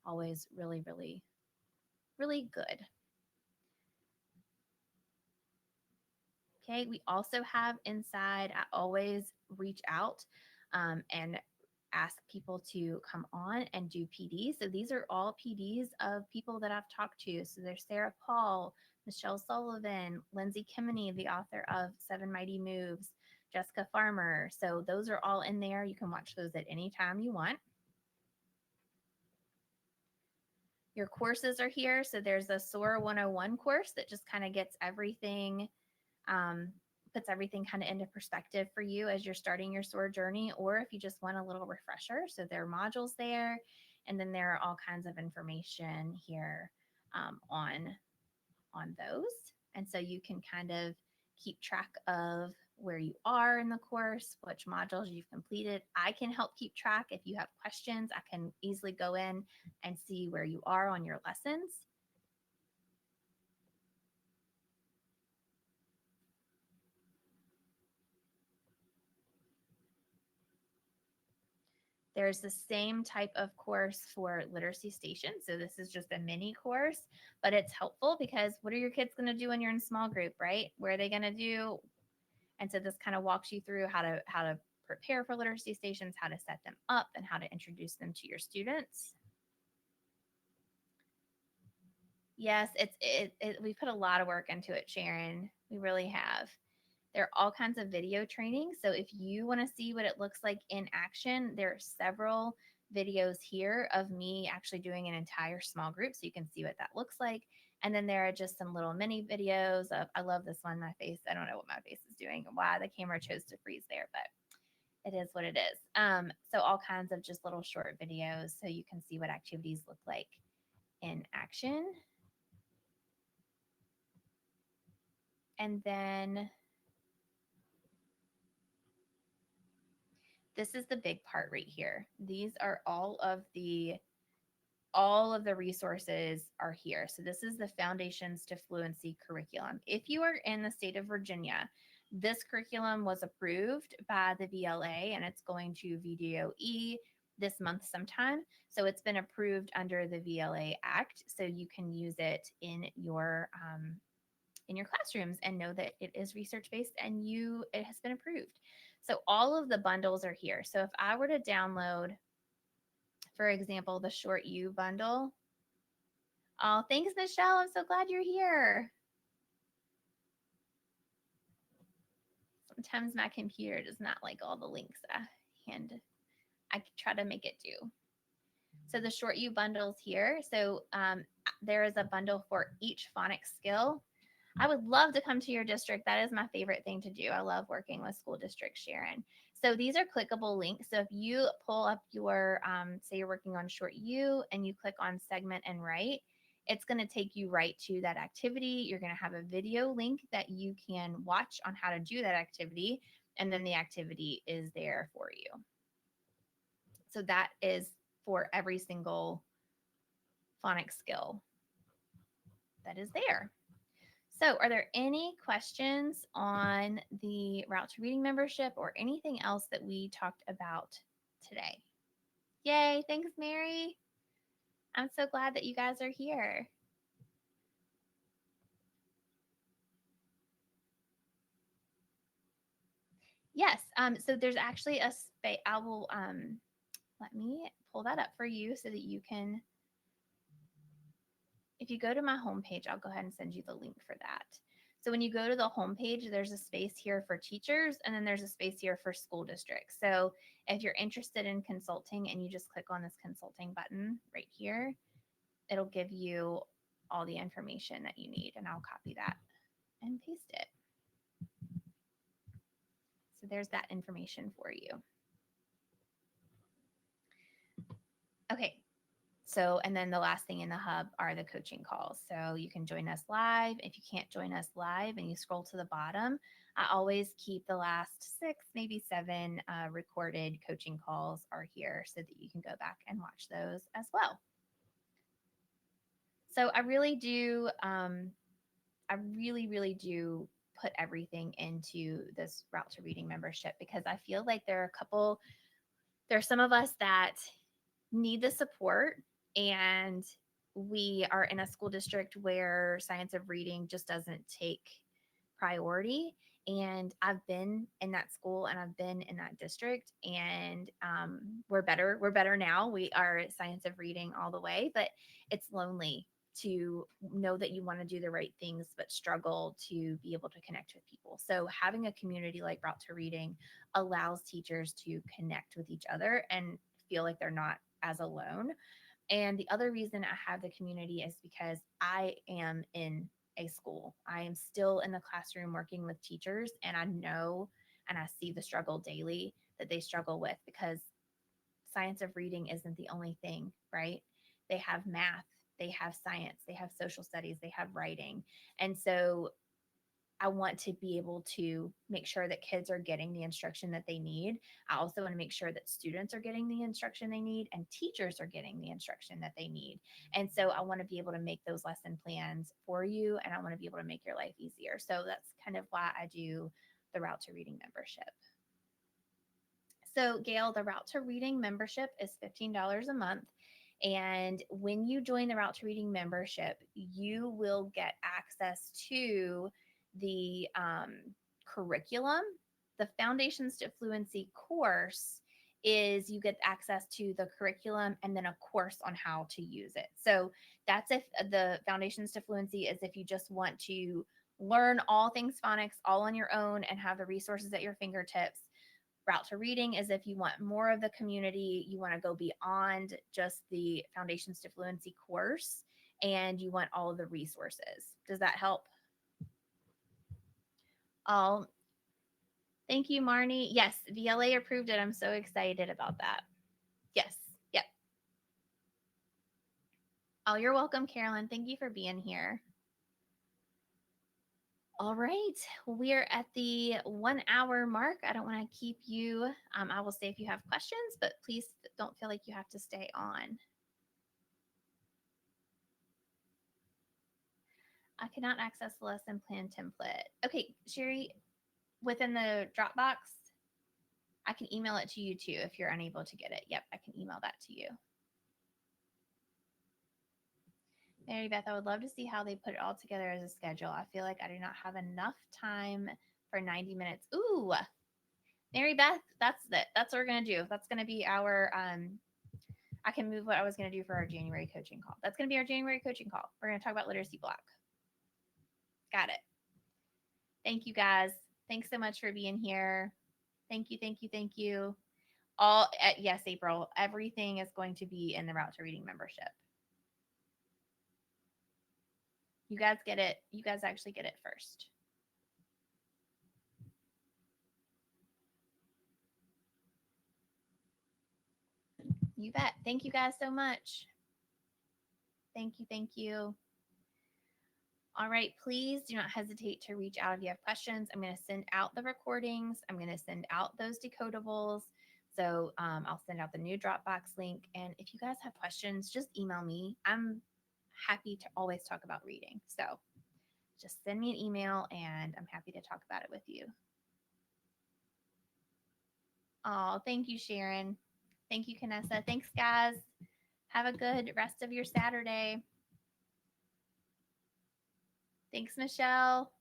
always really, really, really good. Okay, we also have inside, I always reach out and ask people to come on and do PD. So these are all PDs of people that I've talked to. So there's Sarah Paul, Michelle Sullivan, Lindsay Kimney, the author of Seven Mighty Moves, Jessica Farmer. So those are all in there. You can watch those at any time you want. Your courses are here. So there's a SOAR 101 course that just kind of gets everything um, puts everything kind of into perspective for you as you're starting your SOAR journey, or if you just want a little refresher. So there are modules there, and then there are all kinds of information here on those, and so you can kind of keep track of where you are in the course, which modules you've completed. I can help keep track. If you have questions, I can easily go in and see where you are on your lessons. There's the same type of course for Literacy Station. So this is just a mini course, but it's helpful because what are your kids going to do when you're in small group, right? Where are they going to do? And so this kind of walks you through how to prepare for literacy stations, how to set them up, and how to introduce them to your students. Yes, we put a lot of work into it, Sharon. We really have. There are all kinds of video training. So if you want to see what it looks like in action, there are several videos here of me actually doing an entire small group so you can see what that looks like. And then there are just some little mini videos of, I love this one, my face. I don't know what my face is doing and why the camera chose to freeze there, but it is what it is. So all kinds of just little short videos so you can see what activities look like in action. And then this is the big part right here. These are all of the resources are here. So this is the Foundations to Fluency curriculum. If you are in the state of Virginia, this curriculum was approved by the VLA and it's going to VDOE this month sometime. So it's been approved under the VLA Act. So you can use it in your classrooms and know that it is research-based and it has been approved. So all of the bundles are here. So if I were to download, for example, the Short U bundle. Oh, thanks, Michelle. I'm so glad you're here. Sometimes my computer does not like all the links I try to make it do. So the Short U bundles here. So there is a bundle for each phonics skill. I would love to come to your district. That is my favorite thing to do. I love working with school districts, Sharon. So these are clickable links. So if you pull up your, say you're working on Short U and you click on segment and write, it's going to take you right to that activity. You're going to have a video link that you can watch on how to do that activity. And then the activity is there for you. So that is for every single phonics skill that is there. So are there any questions on the Route to Reading membership or anything else that we talked about today? Yay, thanks, Mary. I'm so glad that you guys are here. Yes. So there's actually a space. I will let me pull that up for you so that you can. If you go to my homepage, I'll go ahead and send you the link for that. So when you go to the homepage, there's a space here for teachers, and then there's a space here for school districts. So if you're interested in consulting and you just click on this consulting button right here, it'll give you all the information that you need, and I'll copy that and paste it. So there's that information for you. Okay. So, and then the last thing in the hub are the coaching calls. So you can join us live. If you can't join us live and you scroll to the bottom, I always keep the last 6, maybe 7 recorded coaching calls are here so that you can go back and watch those as well. So I really do, I really do put everything into this Route to Reading membership because I feel like there are some of us that need the support, and we are in a school district where science of reading just doesn't take priority. And I've been in that school and I've been in that district, and we're better now. We are science of reading all the way, but it's lonely to know that you want to do the right things but struggle to be able to connect with people. So having a community like Route to Reading allows teachers to connect with each other and feel like they're not as alone. And the other reason I have the community is because I am in a school. I am still in the classroom working with teachers, and I know and I see the struggle daily that they struggle with, because science of reading isn't the only thing, right? They have math, they have science, they have social studies, they have writing. And so I want to be able to make sure that kids are getting the instruction that they need. I also want to make sure that students are getting the instruction they need and teachers are getting the instruction that they need. And so I want to be able to make those lesson plans for you, and I want to be able to make your life easier. So that's kind of why I do the Route to Reading membership. So, Gail, the Route to Reading membership is $15 a month. And when you join the Route to Reading membership, you will get access to the curriculum. The Foundations to Fluency course is you get access to the curriculum and then a course on how to use it. So that's if the Foundations to Fluency is if you just want to learn all things phonics all on your own and have the resources at your fingertips. Route to Reading is if you want more of the community, you want to go beyond just the Foundations to Fluency course, and you want all of the resources. Does that help? Oh, thank you, Marnie. Yes, VLA approved it. I'm so excited about that. Yes. Yep. Oh, you're welcome, Carolyn. Thank you for being here. All right. We're at the 1 hour mark. I don't want to keep you. I will say if you have questions, but please don't feel like you have to stay on. I cannot access the lesson plan template. Okay, Sherry, within the Dropbox, I can email it to you too if you're unable to get it. Yep, I can email that to you. Mary Beth, I would love to see how they put it all together as a schedule. I feel like I do not have enough time for 90 minutes. Ooh, Mary Beth, that's what we're gonna do. That's gonna be our I can move what I was gonna do for our January coaching call. That's gonna be our January coaching call. We're gonna talk about literacy block. Got it. Thank you guys. Thanks so much for being here. Thank you, thank you, thank you. All yes, April. Everything is going to be in the Route to Reading membership. You guys get it. You guys actually get it first. You bet. Thank you guys so much. Thank you, thank you. All right, please do not hesitate to reach out if you have questions. I'm going to send out the recordings. I'm going to send out those decodables. So I'll send out the new Dropbox link. And if you guys have questions, just email me. I'm happy to always talk about reading. So just send me an email and I'm happy to talk about it with you. Oh, thank you, Sharon. Thank you, Kanessa. Thanks, guys. Have a good rest of your Saturday. Thanks, Michelle.